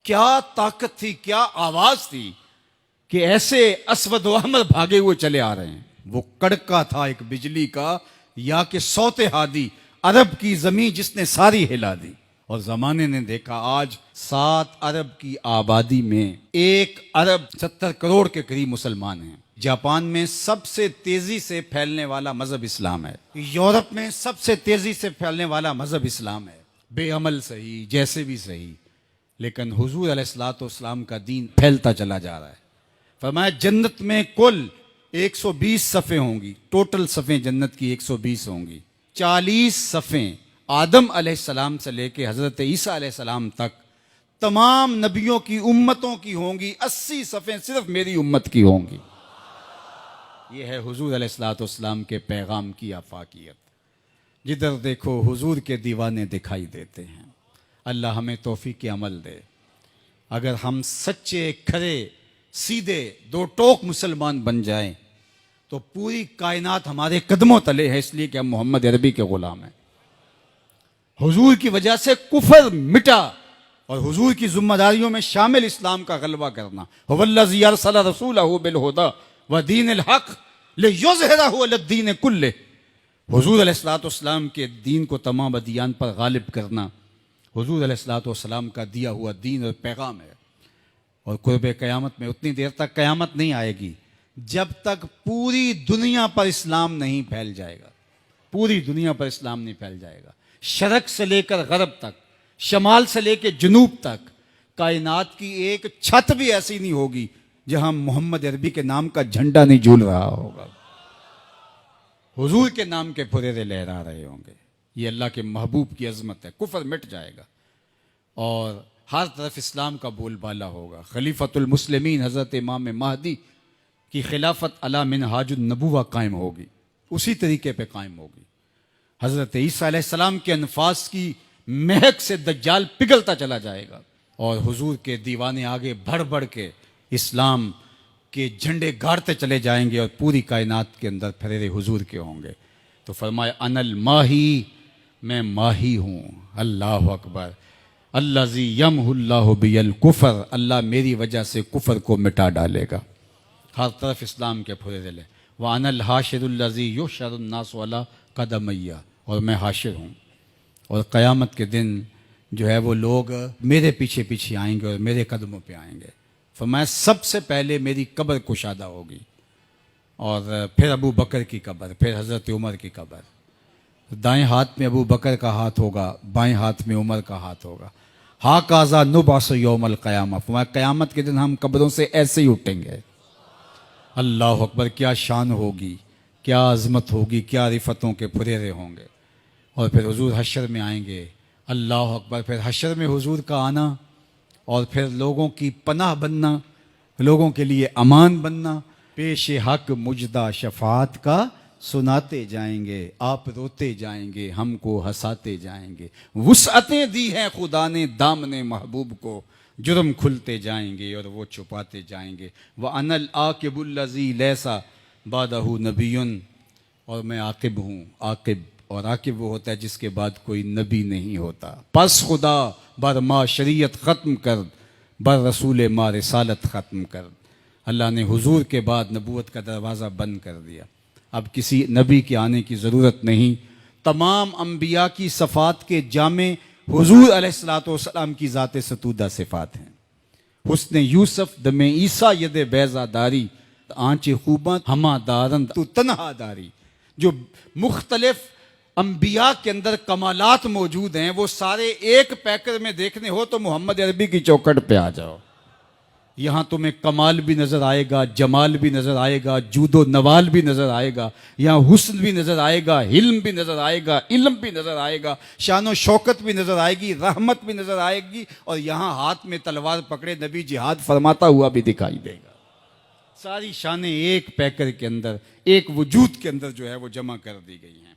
क्या ताकत थी, क्या आवाज थी कि ऐसे असवद व अहमर भागे हुए चले आ रहे हैं। वो कड़का था एक बिजली का, या कि सौते हादी, अरब की जमीन जिसने सारी हिला दी। और जमाने ने देखा आज 7 अरब की आबादी में 1 अरब 70 करोड़ के करीब मुसलमान हैं। जापान में सबसे तेजी से फैलने वाला मजहब इस्लाम है। यूरोप में सबसे तेजी से फैलने वाला मजहब इस्लाम है। बेअमल सही, जैसे भी सही, लेकिन हुजूर अलैहिस्सलाम का दीन फैलता चला जा रहा है। फरमाया जन्नत में कुल 120 सफ़े होंगी, टोटल सफ़े जन्नत की 120 होंगी। 40 सफ़े आदम अलैहिस्सलाम से लेके हज़रत ईसा अलैहिस्सलाम तक तमाम नबियों की उम्मतों की होंगी। 80 सफ़े सिर्फ मेरी उम्मत की होंगी। यह है हुजूर अलैहिस्सलाम के पैगाम की आफाकियत। जिधर देखो हुजूर के दीवाने दिखाई देते हैं। अल्लाह हमें तौफीक अमल दे। अगर हम सच्चे खरे सीधे दो टोक मुसलमान बन जाएं तो पूरी कायनात हमारे कदमों तले है, इसलिए कि हम मोहम्मद अरबी के गुलाम हैं। हुजूर की वजह से कुफर मिटा और हुजूर की जिम्मेदारियों में शामिल इस्लाम का गलबा करना। हुवल्लज़ी अरसला रसूलहु बिल हुदा व दीनिल हक लियुज़हिरहु अलद्दीन कुल्लिह। हुजूर अलैहिस्सलाम के दीन को तमाम अदियान पर गालिब करना हुजूर अलैहिस्सलाम का दिया हुआ दीन और पैगाम है। और कुर्बे क़यामत में उतनी देर तक क़यामत नहीं आएगी जब तक पूरी दुनिया पर इस्लाम नहीं फैल जाएगा। पूरी दुनिया पर इस्लाम नहीं फैल जाएगा। शरक से लेकर गरब तक, शमाल से लेकर जनूब तक कायनात की एक छत भी ऐसी नहीं होगी जहां मोहम्मद अरबी के नाम का झंडा नहीं झूल रहा होगा, हुजूर के नाम के फुरेरे लहरा रहे होंगे। ये अल्लाह के महबूब की अजमत है। कुफर मिट जाएगा और हर तरफ इस्लाम का बोलबाला होगा। खलीफतुल मुस्लिमीन हज़रत इमाम महदी की खिलाफत अला मिनहाजुन नबुवा कायम होगी, उसी तरीके पे कायम होगी। हज़रत ईसा अलैहिस्सलाम के अनफास की महक से दज्जाल पिघलता चला जाएगा और हुजूर के दीवाने आगे बढ़ बढ़ के इस्लाम के झंडे गाड़ते चले जाएंगे और पूरी कायनात के अंदर फरेरे हुजूर के होंगे। तो फरमाया अनल माही, मैं माही हूँ। अल्लाह अकबर। अल्लाज़ी यमहुल्लाहु बियल कुफर, अल्लाह मेरी वजह से कुफर को मिटा डालेगा। हर तरफ इस्लाम के फुरेरे ले। व अनल हाशिरुल्लज़ी युहशरुन्नासु अला कदमैया, और मैं हाशिर हूँ और क़यामत के दिन जो है वो लोग मेरे पीछे पीछे आएंगे और मेरे कदमों पे आएंगे। फरमाया सबसे पहले मेरी कब्र कुशादा होगी और फिर अबू बकर की कब्र, फिर हज़रत उमर की कब्र। दाएं हाथ में अबू बकर का हाथ होगा, बाएं हाथ में उमर का हाथ होगा। हा काज़ा नुबास यौमल क़यामा, फरमाया क़यामत के दिन हम कब्रों से ऐसे ही उठेंगे। अल्लाह अकबर। क्या शान होगी, क्या अज़मत होगी, क्या रिफ़तों के फुरेरे होंगे। और फिर हुजूर हशर में आएंगे। अल्लाह अकबर। फिर हशर में हुजूर का आना और फिर लोगों की पनाह बनना, लोगों के लिए अमान बनना। पेश हक मुजदा शफात का सुनाते जाएंगे, आप रोते जाएंगे, हमको हंसाते जाएंगे। वुसअतें दी हैं खुदा ने दामने महबूब को, जुर्म खुलते जाएंगे और वो छुपाते जाएंगे। व अनल आकिबुल्लज़ी लैसा बादहू नबीयुन, और मैं आकिब हूँ। आकिब, और आकिब वो होता है जिसके बाद कोई नबी नहीं होता। पस खुदा बर मा शरीयत ख़त्म कर, बर रसूल मा रिसालत ख़त्म कर। अल्लाह ने हुजूर के बाद नबूवत का दरवाज़ा बंद कर दिया। अब किसी नबी के आने की ज़रूरत नहीं। तमाम अम्बिया की सफ़ात के जामे हुजूर अलैहिस्सलाम की ज़ात सतूदा सिफ़ात हैं। हुस्न यूसुफ दमे ईसा यद बैज़ादारी, आँच खूबा हमा दारन तू तन्हादारी। जो मुख्तलिफ अम्बिया के अंदर कमालात मौजूद हैं वो सारे एक पैकर में देखने हो तो मोहम्मद अरबी की चौखट पे आ जाओ। यहाँ तुम्हें कमाल भी नज़र आएगा, जमाल भी नज़र आएगा, जूदो नवाल भी नज़र आएगा, यहाँ हुस्न भी नज़र आएगा, हिल्म भी नज़र आएगा, इल्म भी नज़र आएगा, शानो शौकत भी नज़र आएगी, रहमत भी नज़र आएगी, और यहाँ हाथ में तलवार पकड़े नबी जिहाद फरमाता हुआ भी दिखाई देगा। सारी शानें एक पैकर के अंदर, एक वजूद के अंदर जो है वो जमा कर दी गई हैं।